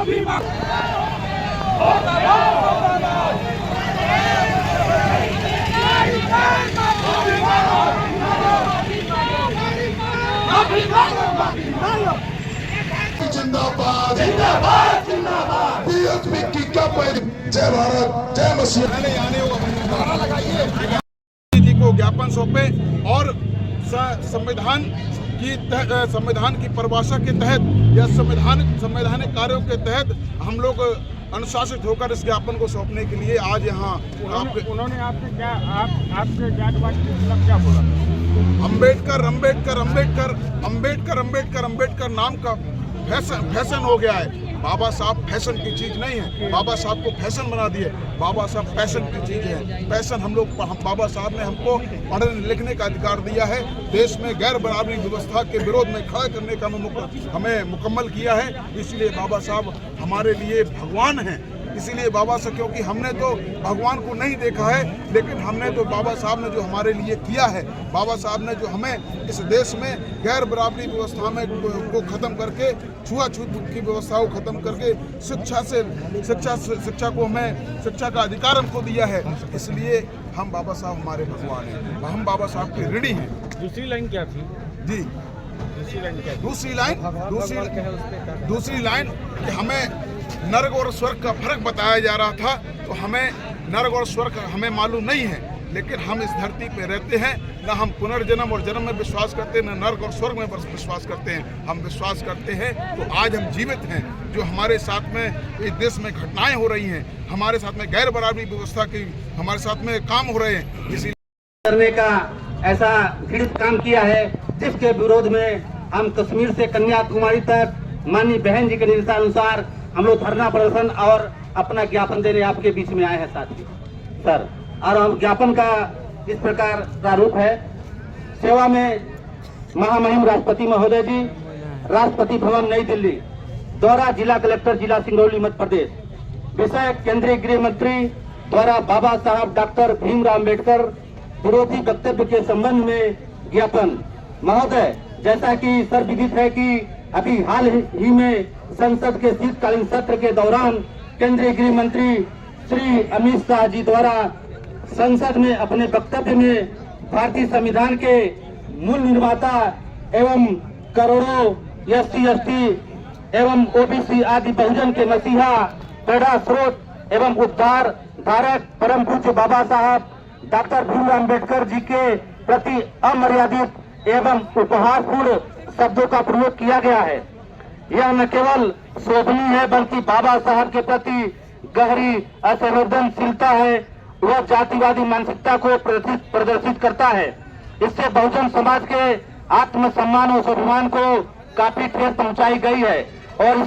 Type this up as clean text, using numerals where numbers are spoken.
जिंदाबाद जिंदाबाद जिंदाबाद बीएसपी की क्या पहली। जय भारत जय मसीह। जी को ज्ञापन सौंपे और संविधान की परिभाषा के तहत या संवैधानिक कार्यों के तहत हम लोग अनुशासित होकर इस ज्ञापन को सौंपने के लिए आज यहाँ उन्होंने आपके जातिवाद के खिलाफ क्या बोला? अंबेडकर अंबेडकर अंबेडकर अंबेडकर अंबेडकर अंबेडकर नाम का फैशन हो गया है। बाबा साहब फैशन की चीज नहीं है, बाबा साहब को फैशन बना दिए। बाबा साहब पैशन की चीज है। पैशन बाबा साहब ने हमको पढ़ने लिखने का अधिकार दिया है। देश में गैर बराबरी व्यवस्था के विरोध में खड़ा करने का हमें मुकम्मल किया है। इसलिए बाबा साहब हमारे लिए भगवान हैं। इसीलिए बाबा साहब, क्योंकि हमने तो भगवान को नहीं देखा है, लेकिन हमने तो बाबा साहब ने जो हमारे लिए किया है, बाबा साहब ने जो हमें इस देश में गैर बराबरी व्यवस्था में को खत्म करके, छुआछूत की व्यवस्था को खत्म करके शिक्षा को हमें शिक्षा का अधिकार हमको दिया है। इसलिए हम बाबा साहब हमारे भगवान हैं, हम बाबा साहब के ऋणी हैं। दूसरी लाइन क्या थी जी? दूसरी लाइन कि हमें नरक और स्वर्ग का फर्क बताया जा रहा था। तो हमें नरक और स्वर्ग हमें मालूम नहीं है, लेकिन हम इस धरती पे रहते हैं। न हम पुनर्जन्म और जन्म में विश्वास करते हैं, न नरक और स्वर्ग में विश्वास करते हैं। हम विश्वास करते हैं तो आज हम जीवित हैं। जो हमारे साथ में इस देश में घटनाएं हो रही हैं, हमारे साथ में गैर बराबरी व्यवस्था की हमारे साथ में काम हो रहे हैं, इसीलिए करने का ऐसा घृणित काम किया है, जिसके विरोध में हम कश्मीर से कन्याकुमारी तक माननीय बहन जी के निर्देशानुसार हम लोग धरना प्रदर्शन और अपना ज्ञापन देने आपके बीच में आए हैं साथी सर। और हम ज्ञापन का इस प्रकार प्रारूप है। सेवा में महामहिम राष्ट्रपति महोदय जी, राष्ट्रपति भवन नई दिल्ली, द्वारा जिला कलेक्टर जिला सिंगरौली मध्य प्रदेश। विषय केंद्रीय गृह मंत्री द्वारा बाबा साहब डॉक्टर भीमराव अम्बेडकर विरोधी वक्तव्य के संबंध में ज्ञापन। महोदय, जैसा कि सर विदित है कि अभी हाल ही में संसद के शीतकालीन सत्र के दौरान केंद्रीय गृह मंत्री श्री अमित शाह जी द्वारा संसद में अपने वक्तव्य में भारतीय संविधान के मूल निर्माता एवं करोड़ों SC/ST एवं OBC आदि बहुजन के मसीहा, प्रेरणा स्रोत एवं उद्धार धारक परम पूज्य बाबा साहब डॉक्टर भीमराव अम्बेडकर जी के प्रति अमर्यादित एवं उपहासपूर्ण शब्दों का प्रयोग किया गया है। यह न केवल शोभनीय है, बल्कि बाबा साहब के प्रति गहरी असंवेदनशीलता है। वह जातिवादी मानसिकता को प्रदर्शित करता है। इससे बहुजन समाज के आत्मसम्मान और स्वाभिमान को काफी ठेस पहुंचाई गई है और